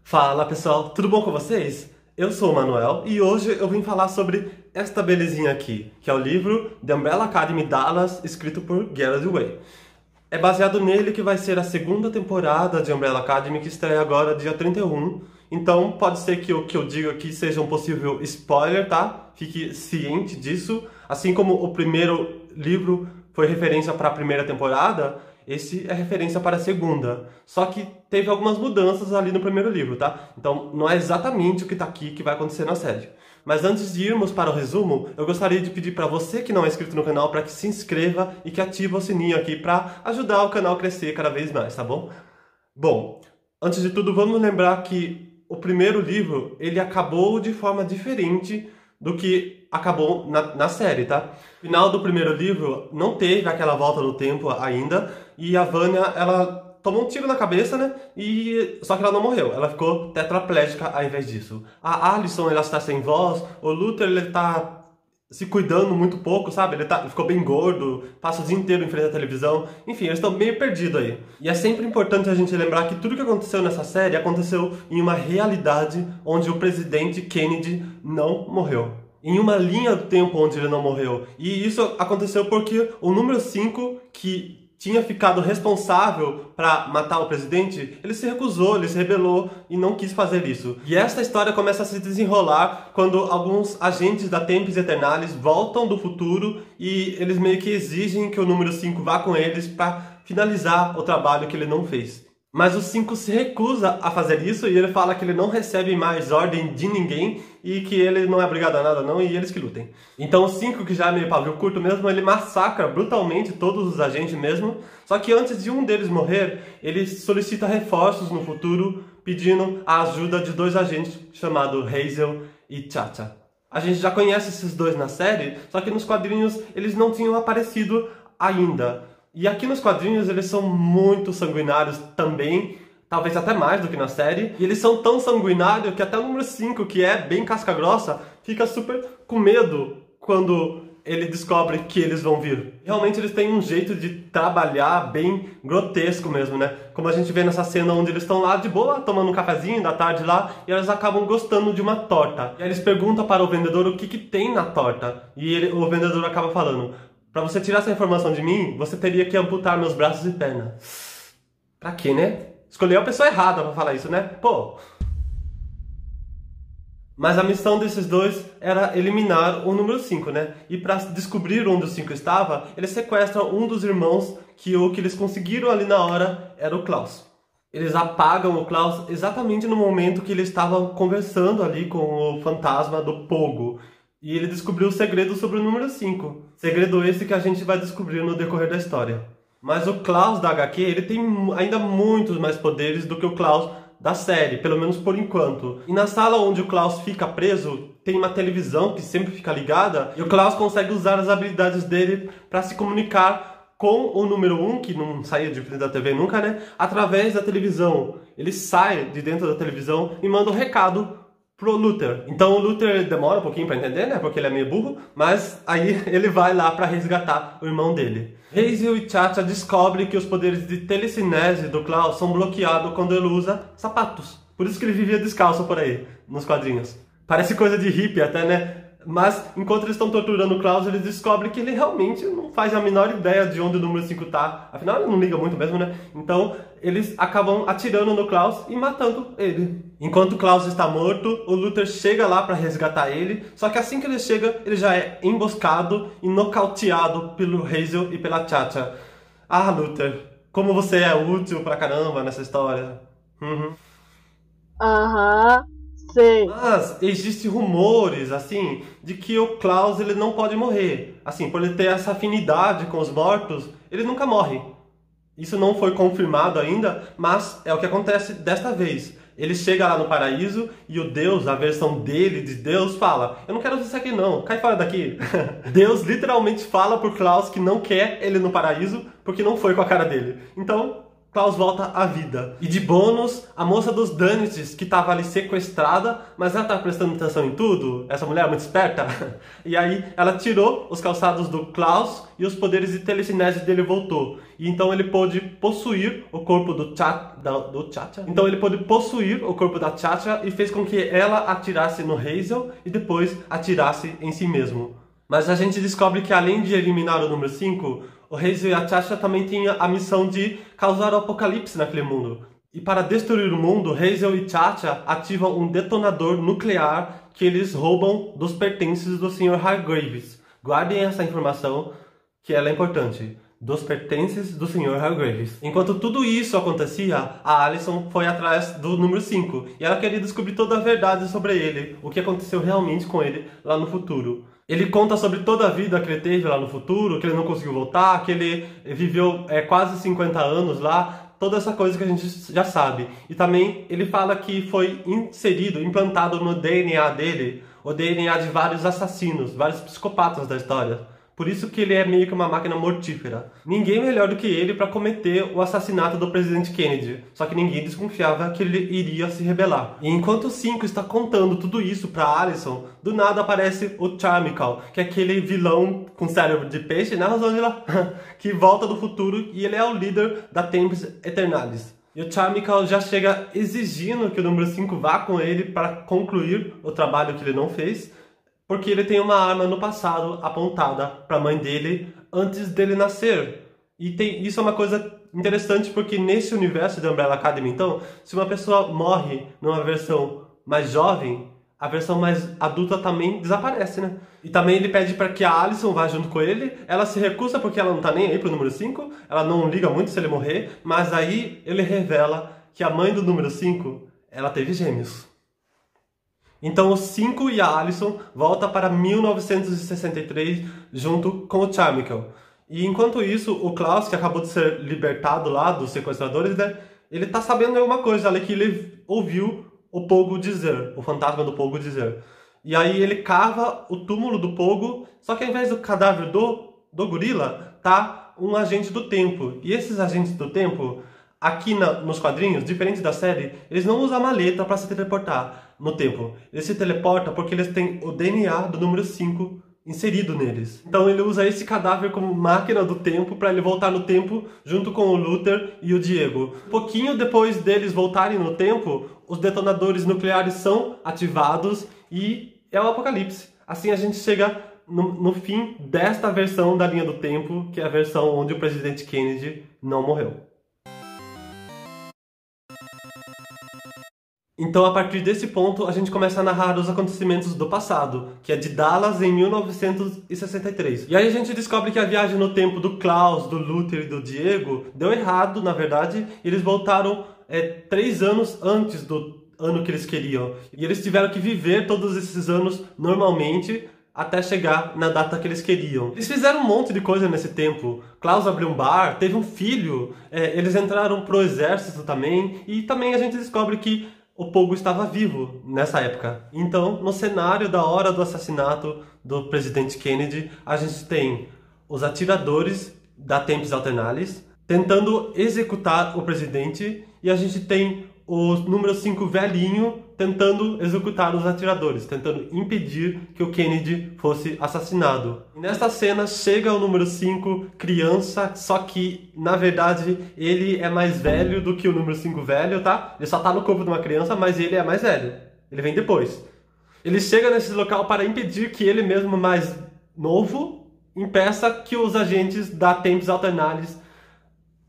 Fala pessoal, tudo bom com vocês? Eu sou o Manuel e hoje eu vim falar sobre esta belezinha aqui, que é o livro The Umbrella Academy Dallas, escrito por Gareth Way. É baseado nele que vai ser a segunda temporada de Umbrella Academy, que estreia agora dia 31. Então pode ser que o que eu digo aqui seja um possível spoiler, tá? Fique ciente disso. Assim como o primeiro livro foi referência para a primeira temporada, esse é referência para a segunda. Só que teve algumas mudanças ali no primeiro livro, tá? Então não é exatamente o que tá aqui que vai acontecer na série. Mas antes de irmos para o resumo, eu gostaria de pedir para você que não é inscrito no canal para que se inscreva e que ative o sininho aqui para ajudar o canal a crescer cada vez mais, tá bom? Bom, antes de tudo, vamos lembrar que o primeiro livro, ele acabou de forma diferente do que acabou na série, tá? No final do primeiro livro, não teve aquela volta no tempo ainda, e a Vanya, ela tomou um tiro na cabeça, né? Só que ela não morreu, ela ficou tetraplégica ao invés disso. A Alison, ela está sem voz, o Luther, ele tá se cuidando muito pouco, sabe? Ele ficou bem gordo, passa o dia inteiro em frente à televisão. Enfim, eles estão meio perdidos aí. E é sempre importante a gente lembrar que tudo que aconteceu nessa série aconteceu em uma realidade onde o presidente Kennedy não morreu. Em uma linha do tempo onde ele não morreu. E isso aconteceu porque o número 5, que tinha ficado responsável para matar o presidente, ele se recusou, ele se rebelou e não quis fazer isso. E esta história começa a se desenrolar quando alguns agentes da Tempus Eternalis voltam do futuro e eles meio que exigem que o número 5 vá com eles para finalizar o trabalho que ele não fez. Mas o 5 se recusa a fazer isso e ele fala que ele não recebe mais ordem de ninguém e que ele não é obrigado a nada não, e eles que lutem. Então o 5, que já é meio pavio curto mesmo, ele massacra brutalmente todos os agentes mesmo. Só que antes de um deles morrer, ele solicita reforços no futuro, pedindo a ajuda de dois agentes chamados Hazel e Chacha. A gente já conhece esses dois na série, só que nos quadrinhos eles não tinham aparecido ainda. E aqui nos quadrinhos eles são muito sanguinários também, talvez até mais do que na série. E eles são tão sanguinários que até o número 5, que é bem casca-grossa, fica super com medo quando ele descobre que eles vão vir. Realmente eles têm um jeito de trabalhar bem grotesco mesmo, né? Como a gente vê nessa cena onde eles estão lá de boa, tomando um cafezinho da tarde lá, e eles acabam gostando de uma torta. E aí eles perguntam para o vendedor o que tem na torta. E o vendedor acaba falando: pra você tirar essa informação de mim, você teria que amputar meus braços e pernas. Pra quê, né? Escolheu a pessoa errada pra falar isso, né? Pô. Mas a missão desses dois era eliminar o número 5, né? E pra descobrir onde o 5 estava, eles sequestram um dos irmãos que o que eles conseguiram ali na hora era o Klaus. Eles apagam o Klaus exatamente no momento que eles estavam conversando ali com o fantasma do Pogo. E ele descobriu o segredo sobre o número 5. Segredo esse que a gente vai descobrir no decorrer da história. Mas o Klaus da HQ, ele tem ainda muitos mais poderes do que o Klaus da série, pelo menos por enquanto. E na sala onde o Klaus fica preso, tem uma televisão que sempre fica ligada, e o Klaus consegue usar as habilidades dele para se comunicar com o número 1, que não saía de frente da TV nunca, né? Através da televisão. Ele sai de dentro da televisão e manda um recado pro Luther. Então o Luther demora um pouquinho pra entender, né? Porque ele é meio burro, mas aí ele vai lá pra resgatar o irmão dele. Hazel e Chacha descobrem que os poderes de telecinese do Klaus são bloqueados quando ele usa sapatos. Por isso que ele vivia descalço por aí, nos quadrinhos. Parece coisa de hippie até, né? Mas, enquanto eles estão torturando o Klaus, eles descobrem que ele realmente não faz a menor ideia de onde o número 5 tá. Afinal, ele não liga muito mesmo, né? Então, eles acabam atirando no Klaus e matando ele. Enquanto o Klaus está morto, o Luther chega lá para resgatar ele. Só que assim que ele chega, ele já é emboscado e nocauteado pelo Hazel e pela Chacha. Ah, Luther, como você é útil pra caramba nessa história. Aham. Sei. Mas existem rumores, assim, de que o Klaus ele não pode morrer. Assim, por ele ter essa afinidade com os mortos, ele nunca morre. Isso não foi confirmado ainda, mas é o que acontece desta vez. Ele chega lá no paraíso e o Deus, a versão dele de Deus, fala: eu não quero isso aqui não, cai fora daqui. Deus literalmente fala pro Klaus que não quer ele no paraíso porque não foi com a cara dele. Então, Klaus volta à vida. E de bônus, a moça dos Danites, que estava ali sequestrada, mas ela estava prestando atenção em tudo, essa mulher é muito esperta, e aí ela tirou os calçados do Klaus e os poderes de telecinese dele voltou. E então ele pôde possuir o corpo do Chacha. Então ele pôde possuir o corpo da Chacha e fez com que ela atirasse no Hazel e depois atirasse em si mesmo. Mas a gente descobre que além de eliminar o número 5, o Hazel e a Chacha também tinham a missão de causar o apocalipse naquele mundo. E para destruir o mundo, Hazel e Chacha ativam um detonador nuclear que eles roubam dos pertences do Sr. Hargreaves. Guardem essa informação, que ela é importante. Dos pertences do Sr. Hargreaves. Enquanto tudo isso acontecia, a Alyson foi atrás do número 5. E ela queria descobrir toda a verdade sobre ele, o que aconteceu realmente com ele lá no futuro. Ele conta sobre toda a vida que ele teve lá no futuro, que ele não conseguiu voltar, que ele viveu quase 50 anos lá, toda essa coisa que a gente já sabe. E também ele fala que foi inserido, implantado no DNA dele, o DNA de vários assassinos, vários psicopatas da história. Por isso que ele é meio que uma máquina mortífera. Ninguém melhor do que ele para cometer o assassinato do presidente Kennedy. Só que ninguém desconfiava que ele iria se rebelar. E enquanto o 5 está contando tudo isso para Alyson, do nada aparece o Charmical, que é aquele vilão com cérebro de peixe, né, Rosângela? Que volta do futuro e ele é o líder da Tempus Eternalis. E o Charmical já chega exigindo que o número 5 vá com ele para concluir o trabalho que ele não fez, porque ele tem uma arma no passado apontada para a mãe dele antes dele nascer. E isso é uma coisa interessante porque nesse universo de Umbrella Academy, então, se uma pessoa morre numa versão mais jovem, a versão mais adulta também desaparece, né? E também ele pede para que a Alyson vá junto com ele. Ela se recusa porque ela não tá nem aí pro número 5, ela não liga muito se ele morrer, mas aí ele revela que a mãe do número 5, ela teve gêmeos. Então o 5 e a Alyson voltam para 1963 junto com o Charmical. E enquanto isso, o Klaus, que acabou de ser libertado lá dos sequestradores, né, ele tá sabendo de alguma coisa ali que ele ouviu o Pogo dizer, o fantasma do Pogo dizer. E aí ele cava o túmulo do Pogo, só que ao invés do cadáver do gorila, tá um agente do tempo. E esses agentes do tempo, aqui nos quadrinhos, diferente da série, eles não usam maleta para se teleportar no tempo. Eles se teleportam porque eles têm o DNA do número 5 inserido neles. Então ele usa esse cadáver como máquina do tempo para ele voltar no tempo junto com o Luther e o Diego. Um pouquinho depois deles voltarem no tempo, os detonadores nucleares são ativados e é o apocalipse. Assim a gente chega no fim desta versão da linha do tempo, que é a versão onde o presidente Kennedy não morreu. Então, a partir desse ponto, a gente começa a narrar os acontecimentos do passado, que é de Dallas em 1963. E aí a gente descobre que a viagem no tempo do Klaus, do Luther e do Diego deu errado, na verdade, e eles voltaram 3 anos antes do ano que eles queriam. E eles tiveram que viver todos esses anos normalmente, até chegar na data que eles queriam. Eles fizeram um monte de coisa nesse tempo. Klaus abriu um bar, teve um filho, eles entraram pro exército também, e também a gente descobre que o Pogo estava vivo nessa época. Então, no cenário da hora do assassinato do presidente Kennedy, a gente tem os atiradores da Tempus Eternalis tentando executar o presidente, e a gente tem o número 5 velhinho tentando executar os atiradores, tentando impedir que o Kennedy fosse assassinado. E nesta cena chega o número 5 criança, só que na verdade ele é mais velho do que o número 5 velho, tá? Ele só tá no corpo de uma criança, mas ele é mais velho. Ele vem depois. Ele chega nesse local para impedir que ele mesmo mais novo impeça que os agentes da Tempus Eternalis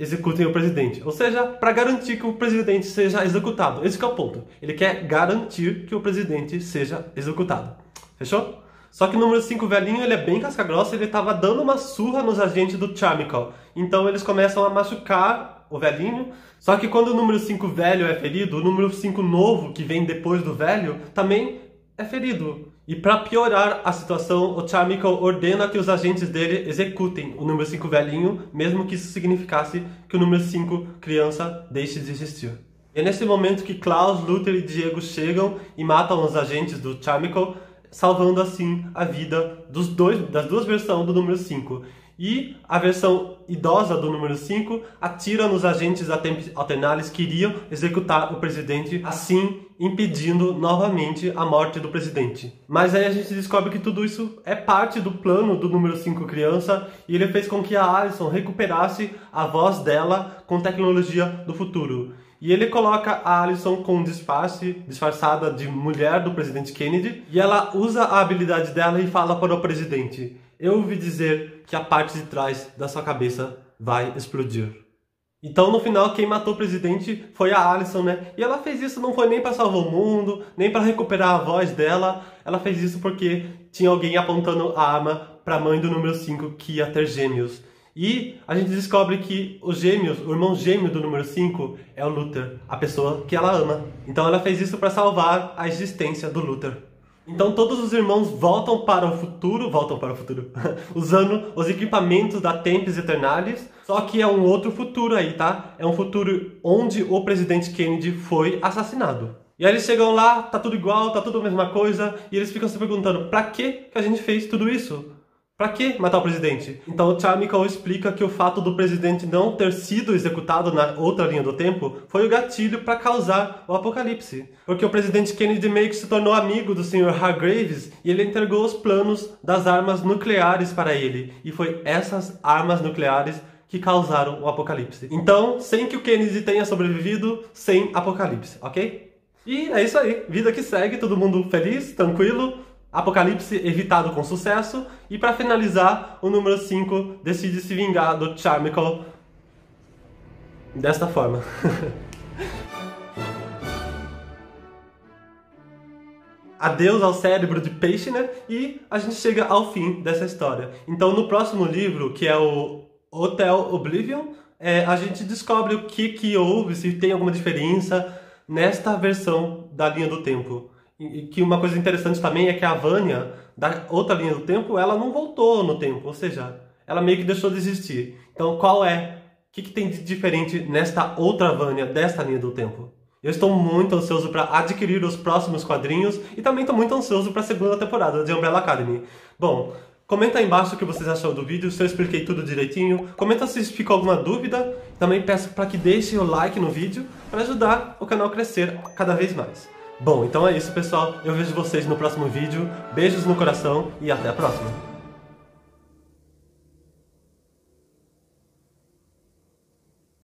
executem o presidente. Ou seja, para garantir que o presidente seja executado. Esse que é o ponto. Ele quer garantir que o presidente seja executado. Fechou? Só que o número 5 velhinho, ele é bem casca-grossa, ele estava dando uma surra nos agentes do Charmical. Então eles começam a machucar o velhinho. Só que quando o número 5 velho é ferido, o número 5 novo, que vem depois do velho, também é ferido. E para piorar a situação, o Charmical ordena que os agentes dele executem o número 5 velhinho, mesmo que isso significasse que o número 5 criança deixe de existir. E é nesse momento que Klaus, Luther e Diego chegam e matam os agentes do Charmical, salvando assim a vida das duas versões do número 5. E a versão idosa do número 5 atira nos agentes da Tempest Alternalis que iriam executar o presidente, assim impedindo novamente a morte do presidente. Mas aí a gente descobre que tudo isso é parte do plano do número 5 criança, e ele fez com que a Allison recuperasse a voz dela com tecnologia do futuro. E ele coloca a Allison com um disfarçada de mulher do presidente Kennedy, e ela usa a habilidade dela e fala para o presidente: eu ouvi dizer que a parte de trás da sua cabeça vai explodir. Então, no final, quem matou o presidente foi a Allison, né? E ela fez isso não foi nem para salvar o mundo, nem para recuperar a voz dela. Ela fez isso porque tinha alguém apontando a arma para a mãe do número 5 que ia ter gêmeos. E a gente descobre que os gêmeos, o irmão gêmeo do número 5 é o Luther, a pessoa que ela ama. Então ela fez isso para salvar a existência do Luther. Então todos os irmãos voltam para o futuro, usando os equipamentos da Tempest Alternalis, só que é um outro futuro aí, tá? É um futuro onde o presidente Kennedy foi assassinado. E aí eles chegam lá, tá tudo igual, tá tudo a mesma coisa, e eles ficam se perguntando: pra que a gente fez tudo isso? Pra que matar o presidente? Então o Charmical explica que o fato do presidente não ter sido executado na outra linha do tempo foi o gatilho para causar o apocalipse. Porque o presidente Kennedy meio que se tornou amigo do Sr. Hargraves e ele entregou os planos das armas nucleares para ele. E foi essas armas nucleares que causaram o apocalipse. Então, sem que o Kennedy tenha sobrevivido, sem apocalipse, ok? E é isso aí. Vida que segue, todo mundo feliz, tranquilo. Apocalipse evitado com sucesso. E para finalizar, o número 5 decide se vingar do Charmical desta forma. Adeus ao cérebro de peixe, né? E a gente chega ao fim dessa história. Então no próximo livro, que é o Hotel Oblivion, a gente descobre o que houve, se tem alguma diferença nesta versão da linha do tempo. E que uma coisa interessante também é que a Vanya, da outra linha do tempo, ela não voltou no tempo, ou seja, ela meio que deixou de existir. Então qual é? O que tem de diferente nesta outra Vanya, desta linha do tempo? Eu estou muito ansioso para adquirir os próximos quadrinhos e também estou muito ansioso para a segunda temporada de Umbrella Academy. Bom, comenta aí embaixo o que vocês acharam do vídeo, se eu expliquei tudo direitinho. Comenta se ficou alguma dúvida. Também peço para que deixem o like no vídeo para ajudar o canal a crescer cada vez mais. Bom, então é isso, pessoal. Eu vejo vocês no próximo vídeo. Beijos no coração e até a próxima.